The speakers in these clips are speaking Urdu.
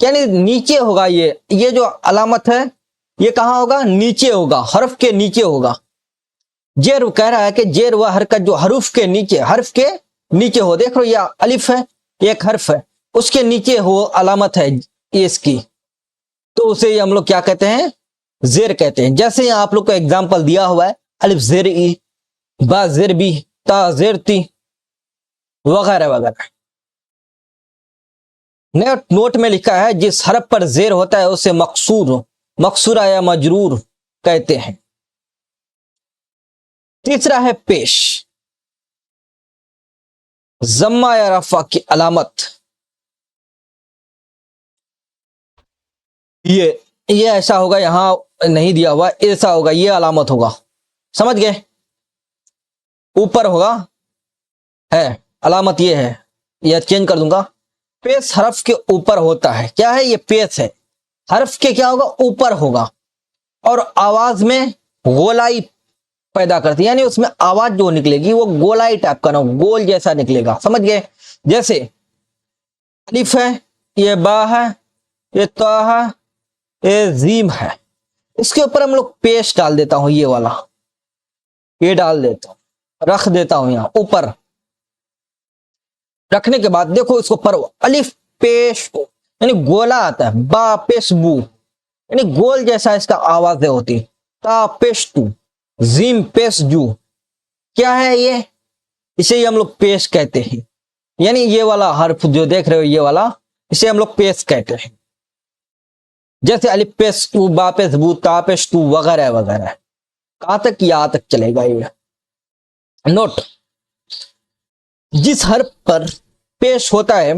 یعنی نیچے ہوگا یہ جو علامت ہے یہ کہاں ہوگا؟ نیچے ہوگا، حرف کے نیچے ہوگا۔ زیر کہہ رہا ہے کہ زیر وہ حرکت جو حرف کے نیچے ہو، دیکھ رہو یہ الف ہے، ایک حرف ہے، اس کے نیچے ہو علامت ہے یہ اس کی، تو اسے ہم لوگ کیا کہتے ہیں؟ زیر کہتے ہیں۔ جیسے یہاں آپ لوگ کو ایگزامپل دیا ہوا ہے، الف زیر ای، با زیر بی، تا زیر تی، وغیرہ وغیرہ۔ نوٹ میں لکھا ہے جس حرف پر زیر ہوتا ہے اسے مقصورہ یا مجرور کہتے ہیں۔ تیسرا ہے پیش، ضمہ یا رفع کی علامت، یہ ایسا ہوگا، یہاں نہیں دیا ہوا، ایسا ہوگا، یہ علامت ہوگا، سمجھ گئے؟ اوپر ہوگا، ہے علامت، یہ ہے، یہ چینج کر دوں گا، پیش حرف کے اوپر ہوتا ہے۔ کیا ہے یہ؟ پیش ہے، حرف کے کیا ہوگا؟ اوپر ہوگا، اور آواز میں گولائی پیدا کرتی ہے، یعنی اس میں آواز جو نکلے گی وہ گولائی ٹائپ کا، گول جیسا نکلے گا، سمجھ گئے؟ جیسے الف ہے، یہ با ہے، یہ تا ہے، یہ زیم ہے، اس کے اوپر ہم لوگ پیش ڈال دیتا ہوں، یہ والا یہ ڈال دیتا ہوں، رکھ دیتا ہوں یہاں اوپر۔ رکھنے کے بعد دیکھو اس کو پر الف پیش بو، یعنی گولا آتا ہے، با پیش بو یعنی گول جیسا اس کا آوازیں ہوتی، تا پیش تو، زیم پیش جو، کیا ہے یہ؟ اسے ہی ہم لوگ پیش کہتے ہیں، یعنی یہ والا حرف جو دیکھ رہے ہو یہ والا، اسے ہم لوگ پیش کہتے ہیں۔ جیسے الف پیش تو، با پیش بو، تا پیش تو، وغیرہ وغیرہ۔ کہاں تک؟ یہاں تک چلے گا یہ۔ نوٹ، جس حرف پر پیش ہوتا ہے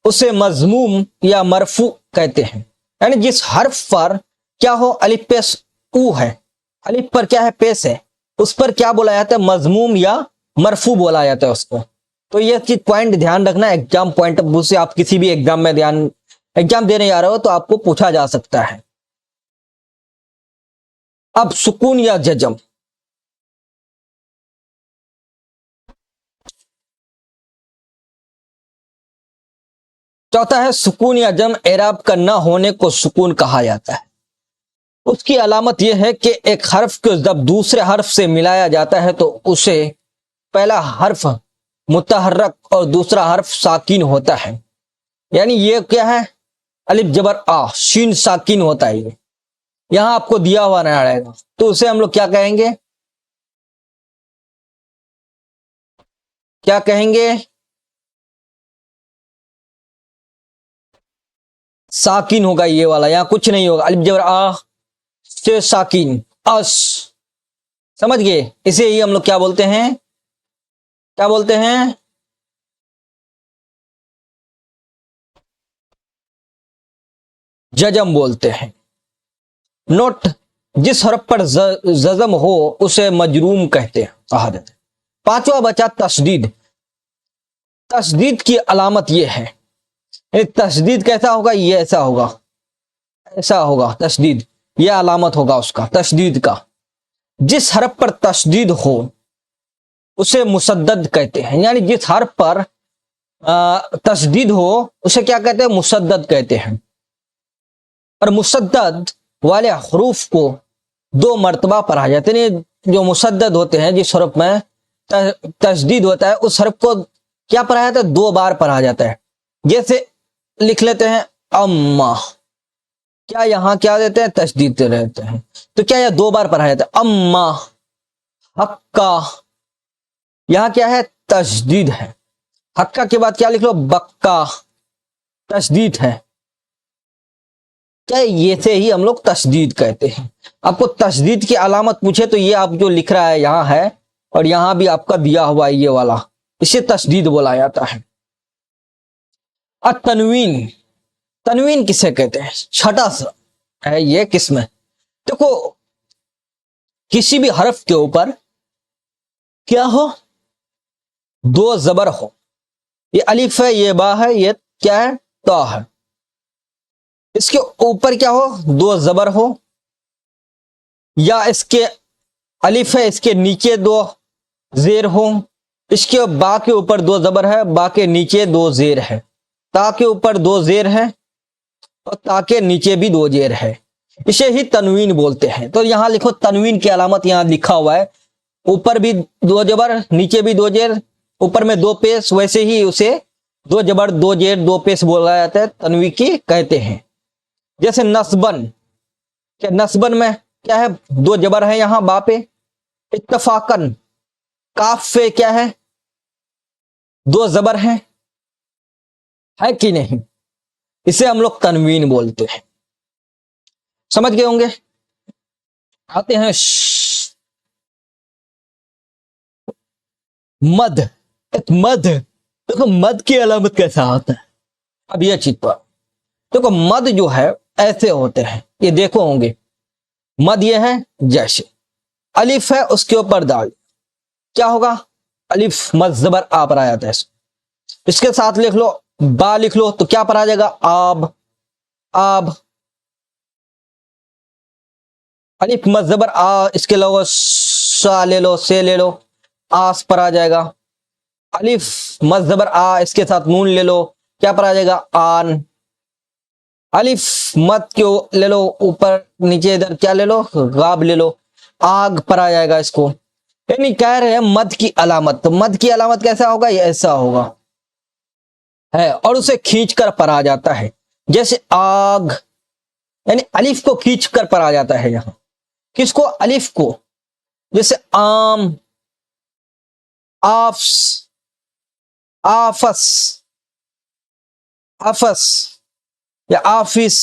اسے مضموم یا مرفوع کہتے ہیں، یعنی جس حرف پر کیا ہو؟ الف پیش او ہے، الف پر کیا ہے؟ پیش ہے، اس پر کیا بولا جاتا ہے؟ مضموم یا مرفوع بولا جاتا ہے اس کو۔ تو یہ چیز پوائنٹ دھیان رکھنا، ایگزام پوائنٹ آف ویو سے آپ کسی بھی ایگزام میں ایگزام دینے جا رہے ہو تو آپ کو پوچھا جا سکتا ہے۔ اب سکون یا جزم، چوتھا ہے سکون یا جم اعراب کا نہ ہونے کو سکون کہا جاتا ہے۔ اس کی علامت یہ ہے کہ ایک حرف کو جب دوسرے حرف سے ملایا جاتا ہے تو اسے پہلا حرف متحرک اور دوسرا حرف ساکن ہوتا ہے، یعنی یہ کیا ہے؟ الف جبر آ، شین ساکن ہوتا ہے، یہ یہاں آپ کو دیا ہوا نہ رہے گا، تو اسے ہم لوگ کیا کہیں گے؟ کیا کہیں گے؟ ساکن ہوگا یہ والا، یہاں کچھ نہیں ہوگا، الف جبر آ سے ساکن، اس، سمجھ گئے؟ اسے ہی ہم لوگ کیا بولتے ہیں؟ کیا بولتے ہیں؟ جزم بولتے ہیں۔ نوٹ، جس حرف پر جزم ہو اسے مجروم کہتے ہیں، کہا جاتا ہے۔ پانچواں بچا تشدید۔ تشدید کی علامت یہ ہے، تشدید کیسا ہوگا؟ یہ ایسا ہوگا، ایسا ہوگا تشدید، یہ علامت ہوگا اس کا تشدید کا۔ جس حرف پر تشدید ہو اسے مسدد کہتے ہیں، یعنی جس حرف پر تشدید ہو اسے کیا کہتے ہیں؟ مسدد کہتے ہیں۔ اور مسدد والے حروف کو دو مرتبہ پڑھا جاتا ہے، جو مسدد ہوتے ہیں جس حرف میں تشدید ہوتا ہے اس حرف کو کیا پڑھا جاتا ہے؟ 2 بار پڑھا جاتا ہے۔ جیسے لکھ لیتے ہیں اما، کیا یہاں کیا دیتے ہیں؟ تشدید رہتے ہیں، تو کیا یہ 2 بار پڑھا جاتا ہے؟ اما، حقا، یہاں کیا ہے؟ تشدید ہے۔ حقا کے بعد کیا لکھ لو؟ بکا، تشدید ہے۔ کیا یہ سے ہی ہم لوگ تشدید کہتے ہیں۔ آپ کو تشدید کی علامت پوچھے تو یہ آپ جو لکھ رہا ہے یہاں ہے، اور یہاں بھی آپ کا دیا ہوا ہے یہ والا، اسے تشدید بولا جاتا ہے۔ التنوین، تنوین کسے کہتے ہیں؟ چھٹا سا ہے یہ قسم ہے۔ دیکھو کسی بھی حرف کے اوپر کیا ہو؟ 2 زبر ہو، یہ الف ہے، یہ با ہے، یہ کیا ہے؟ تا ہے، اس کے اوپر کیا ہو؟ 2 زبر ہو، یا اس کے الف ہے، اس کے نیچے 2 زیر ہو، اس کے با کے اوپر 2 زبر ہے، با کے نیچے 2 زیر ہے، تا کے اوپر 2 زیر ہے، اور تا کے نیچے بھی دو زیر ہے، اسے ہی تنوین بولتے ہیں۔ تو یہاں لکھو تنوین کی علامت، یہاں لکھا ہوا ہے اوپر بھی دو زبر نیچے بھی دو زیر، اوپر میں دو پیش، ویسے ہی اسے دو زبر دو زیر دو پیش بولا جاتا ہے، تنوین کی کہتے ہیں۔ جیسے نصبن، کہ نصبن میں کیا ہے، دو زبر ہے یہاں با پہ، اتفاقن کاف پہ کیا ہے، دو زبر ہیں، ہے کہ نہیں، اسے ہم لوگ تنوین بولتے ہیں۔ سمجھ گئے ہوں گے؟ آتے ہیں مد، ایک مد، دیکھو مد کی علامت کیسا آتا ہے، اب یہ چیز پر دیکھو مد جو ہے ایسے ہوتے ہیں، یہ دیکھو ہوں گے، مد یہ ہے جیسے الف ہے اس کے اوپر دال، کیا ہوگا، الف مد زبر آ پر آ جاتا ہے، اس کے ساتھ لکھ لو با لکھ لو تو کیا پر آ جائے گا، آب، آب، الف مد زبر آ، اس کے علاوہ سا لے لو، سے لے لو، آس پر آ جائے گا، الف مد زبر آ، اس کے ساتھ نون لے لو، کیا پر آ جائے گا، آن، الف مد کیوں لے لو اوپر نیچے ادھر کیا لے لو، غاب لے لو، آگ پر آ جائے گا اس کو، یعنی کہہ رہے ہیں مد کی علامت، تو مد کی علامت کیسا ہوگا، یہ ایسا ہوگا ہے، اور اسے کھینچ کر پر آ جاتا ہے، جیسے آگ، یعنی الف کو کھینچ کر پر آ جاتا ہے یہاں، کس کو، الف کو، جیسے آم، آفس، آفس، آفس یا آفس،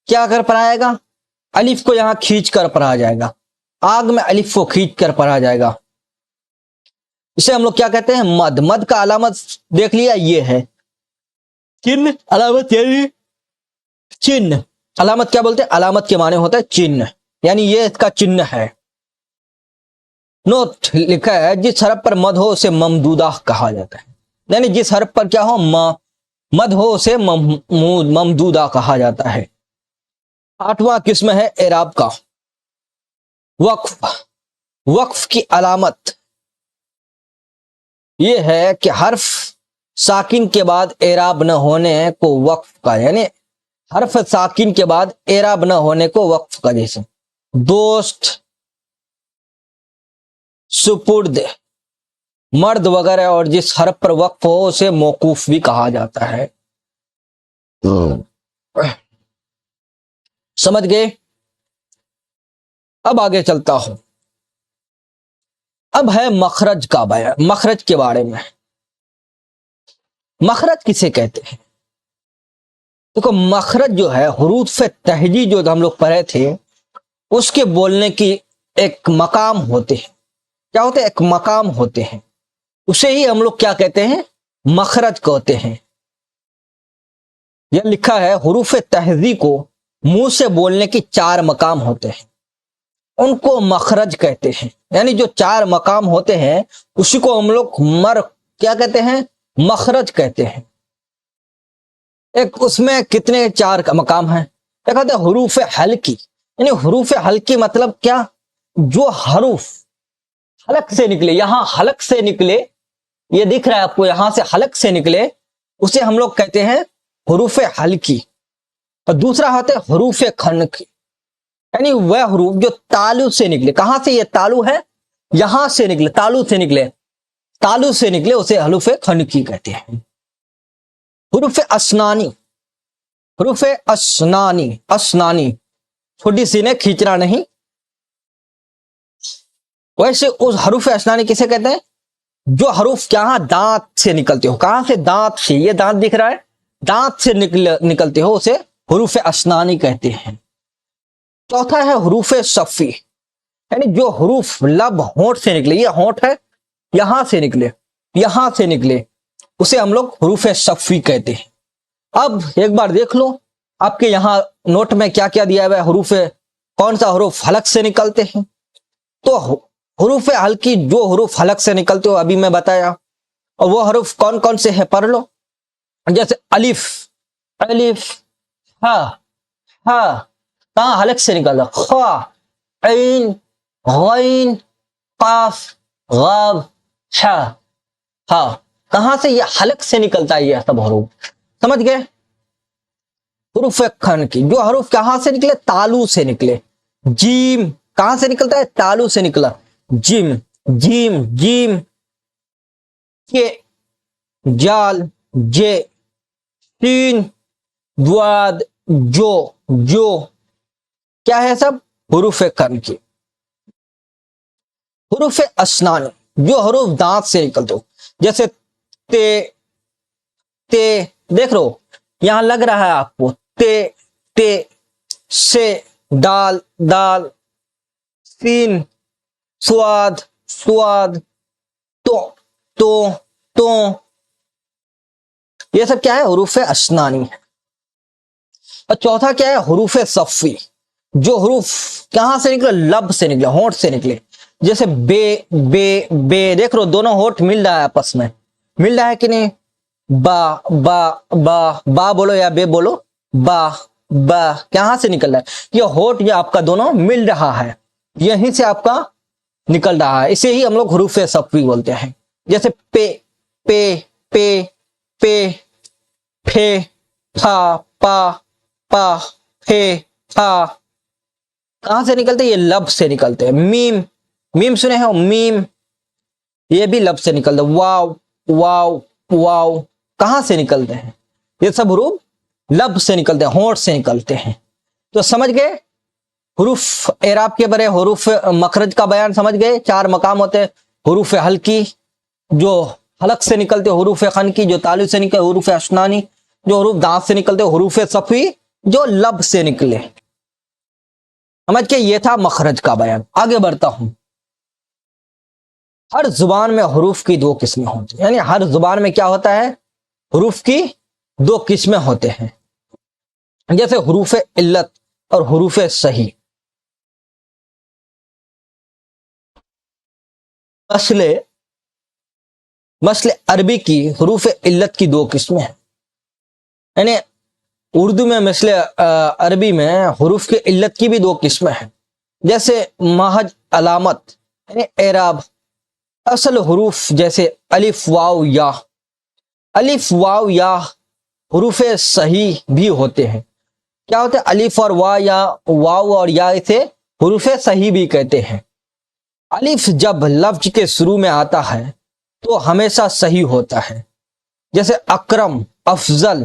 کیا کر پر آئے گا، الف کو یہاں کھینچ کر پر آ جائے گا، آگ میں الف کو کھینچ کر پر آ جائے گا، اسے ہم لوگ کیا کہتے ہیں، مد۔ مد کا علامت دیکھ لیا، یہ ہے چن، علامت یعنی چن، علامت کیا بولتے ہیں، علامت کے معنی ہوتا ہے چن، یعنی یہ اس کا چن ہے۔ نوٹ لکھا ہے جس حرف پر مد ہو اسے ممدودہ کہا جاتا ہے، یعنی جس حرف پر کیا ہو مد ہو اسے ممدودہ کہا جاتا ہے۔ آٹھواں قسم ہے اعراب کا، وقف۔ وقف کی علامت یہ ہے کہ حرف ساکن کے بعد اعراب نہ ہونے کو وقف کا، یعنی حرف ساکن کے بعد اعراب نہ ہونے کو وقف کا، جیسے دوست، سپرد، مرد وغیرہ، اور جس حرف پر وقف ہو اسے موقوف بھی کہا جاتا ہے۔ سمجھ گئے؟ اب آگے چلتا ہوں، اب ہے مخرج کا بیان، مخرج کے بارے میں۔ مخرج کسے کہتے ہیں؟ دیکھو مخرج جو ہے، حروف تہجی جو ہم لوگ پڑھے تھے، اس کے بولنے کی ایک مقام ہوتے ہیں، کیا ہوتے ہیں، ایک مقام ہوتے ہیں، اسے ہی ہم لوگ کیا کہتے ہیں، مخرج کہتے ہیں۔ یہ لکھا ہے حروف تہجی کو منہ سے بولنے کی 4 مقام ہوتے ہیں، ان کو مخرج کہتے ہیں، یعنی جو 4 مقام ہوتے ہیں اسی کو ہم لوگ کیا کہتے ہیں، مخرج کہتے ہیں۔ ایک اس میں کتنے 4 کا مقام ہیں، ایک ہوتا ہے حروف حلقی، یعنی حروف حلقی مطلب کیا، جو حروف حلق سے نکلے، یہاں حلق سے نکلے، یہ دکھ رہا ہے آپ کو، یہاں سے حلق سے نکلے، اسے ہم لوگ کہتے ہیں حروف حلقی۔ اور دوسرا ہوتا ہے حروف خنقی، یعنی وہ حروف جو تالو سے نکلے، کہاں سے، یہ تالو ہے، یہاں سے نکلے، تالو سے نکلے، تالو سے نکلے، اسے حروف خنقی کہتے ہیں۔ حروف اسنانی، حروف اسنانی، اسنانی چھوٹی سی نے کھینچنا نہیں، ویسے اس حروف اسنانی کسے کہتے ہیں، جو حروف کہاں دانت سے نکلتے ہو، کہاں سے، دانت سے، یہ دانت دکھ رہا ہے، دانت سے نکلتے ہو، اسے حروف اسنانی کہتے ہیں۔ چوتھا ہے حروف صفی، یعنی جو حروف لب ہونٹ سے نکلے، یہ ہونٹ ہے، یہاں سے نکلے، یہاں سے نکلے، اسے ہم لوگ حروف صفی کہتے ہیں۔ اب ایک بار دیکھ لو آپ کے یہاں نوٹ میں کیا کیا دیا ہوا ہے، حروف، کون سا حروف حلق سے نکلتے ہیں، تو حروف حلقی جو حروف حلق سے نکلتے ہو ابھی میں بتایا، اور وہ حروف کون کون سے ہیں پڑھ لو، جیسے الف، الف، ہا، ہا، کہاں حلق سے نکل رہا، خا، عین، غین، قاف، غاب، شا، ہا، کہاں سے، یہ حلق سے نکلتا ہے یہ سب حروف، سمجھ گئے؟ حروف خن کی، جو حروف کہاں سے نکلے؟ تالو سے نکلے. جیم کہاں سے نکلتا ہے؟ تالو سے نکلا. جیم جیم جیم، کے جال جے، شین دواد جو، جو کیا ہے سب؟ حروف خن کی. حروف اسنانی، جو حروف دانت سے نکلتے ہو، جیسے تے، تے دیکھ رہو یہاں لگ رہا ہے آپ کو تے، تے، سے دال، دال، سین سواد، سواد، تو، تو یہ سب کیا ہے؟ حروف اسنانی ہے. اور چوتھا کیا ہے؟ حروف صفی، جو حروف کہاں سے نکلے؟ لب سے نکلے، ہونٹ سے نکلے. جیسے بے، بے، بے دیکھ رہو دونوں ہونٹ مل رہا ہے آپس میں، مل رہا ہے کہ نہیں؟ با، با، با، با بولو یا بے بولو، با، با کہاں سے نکل رہا ہے؟ یہ ہونٹ یہ آپ کا دونوں مل رہا ہے، یہیں سے آپ کا نکل رہا ہے. اسے ہی ہم لوگ حروف صفی بولتے ہیں. جیسے پے، پے، پے، پے، پھے، پھا، پا، پا، پھے، پھا کہاں سے نکلتے؟ یہ لب سے نکلتے ہیں. میم، میم سنے ہو؟ میم یہ بھی لب سے نکلتے. واو، واو، واو کہاں سے نکلتے ہیں؟ یہ سب حروف لب سے نکلتے ہیں، ہونٹ سے نکلتے ہیں. تو سمجھ گئے حروف اعراب کے بارے، حروف مخرج کا بیان سمجھ گئے. 4 مقام ہوتے ہیں: حروف حلقی جو حلق سے نکلتے، حروف خن کی جو تالو سے نکلے، حروف اسنانی جو حروف دانت سے نکلتے، حروف صفی جو لب سے نکلے. سمجھ کے یہ تھا مخرج کا بیان. آگے بڑھتا ہوں. ہر زبان میں حروف کی 2 قسمیں ہوتی ہیں، یعنی ہر زبان میں کیا ہوتا ہے؟ حروف کی 2 قسمیں ہوتے ہیں. جیسے حروف علت اور حروف صحیح. مثل عربی کی حروف علت کی 2 قسمیں ہیں. یعنی اردو میں مثل عربی میں حروف کی علت کی بھی 2 قسمیں ہیں. جیسے محض علامت یعنی اعراب. اصل حروف جیسے الف، واو، یا. الف، واو، یا حروف صحیح بھی ہوتے ہیں. کیا ہوتے ہیں؟ الف اور واو اور یا اسے حروف صحیح بھی کہتے ہیں. الف جب لفظ کے شروع میں آتا ہے تو ہمیشہ صحیح ہوتا ہے. جیسے اکرم، افضل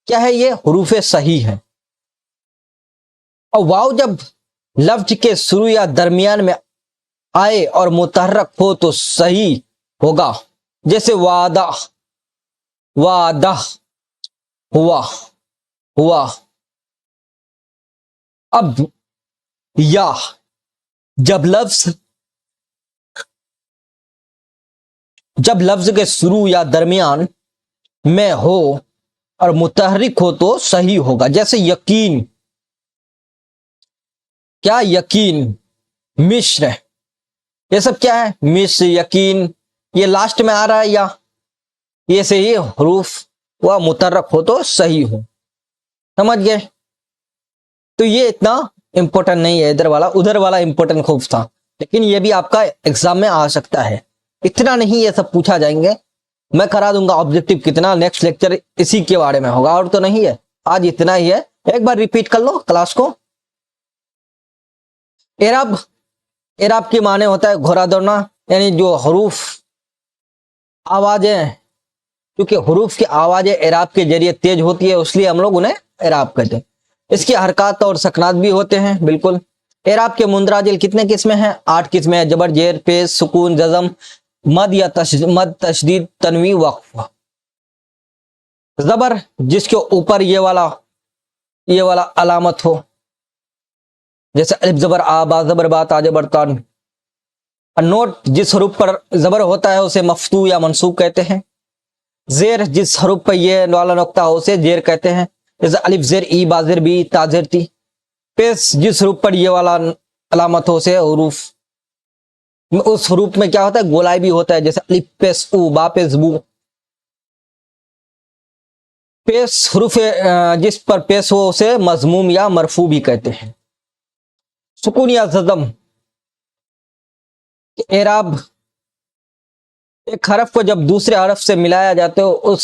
کیا ہے؟ یہ حروف صحیح ہے. اور واو جب لفظ کے شروع یا درمیان میں آئے اور متحرک ہو تو صحیح ہوگا. جیسے وعدہ، وعدہ، ہوا، ہوا. اب یا جب لفظ کے شروع یا درمیان میں ہو اور متحرک ہو تو صحیح ہوگا. جیسے یقین، کیا؟ یقین. مصر یہ سب کیا ہے؟ مصر، یقین یہ لاسٹ میں آ رہا ہے یا یہ سے ہی حروف وہ متحرک ہو تو صحیح ہو. سمجھ گئے؟ تو یہ اتنا امپورٹنٹ نہیں ہے. ادھر والا امپورٹنٹ خوب تھا، لیکن یہ بھی آپ کا ایگزام میں آ سکتا ہے. اتنا نہیں یہ سب پوچھا جائیں گے. میں کرا دوں گا آبجیکٹو کتنا، نیکسٹ لیکچر اسی کے بارے میں ہوگا اور تو نہیں ہے. آج اتنا ہی ہے. ایک بار ریپیٹ کر لو کلاس کو. اعراب کی معنی ہوتا ہے گھوڑا دوڑنا، یعنی جو حروف آوازیں، کیونکہ حروف کی آوازیں اعراب کے ذریعے تیز ہوتی ہے اس لیے ہم لوگ انہیں اعراب کہتے ہیں. اس کی حرکات اور سکنات بھی ہوتے ہیں. بالکل. اعراب کے مندرجل کتنے قسمیں ہیں؟ 8 قسمیں ہیں. جبر، زیر، پیش، سکون، جزم، مد یا مد، تشدید، تنوین، وقف. زبر جس کے اوپر یہ والا علامت ہو، جیسے الف زبر آ، با زبر با، تا زبر تا. نوٹ جس حروف پر زبر ہوتا ہے اسے مفتوح یا منصوب کہتے ہیں. زیر جس حروف پر یہ والا نقطہ ہو اسے زیر کہتے ہیں. جیسے الف زیر ای، با زیر بی، تا زیر تی. پیش جس حروف پر یہ والا علامت ہو اسے اس حروف میں کیا ہوتا ہے؟ گولائی بھی ہوتا ہے. جیسے الف پیش او، با پیش بو. پیش حروف جس پر پیش ہو اسے مضموم یا مرفوع بھی کہتے ہیں. سکون یا جزم. اعراب ایک حرف کو جب دوسرے حرف سے ملایا جاتا ہے اس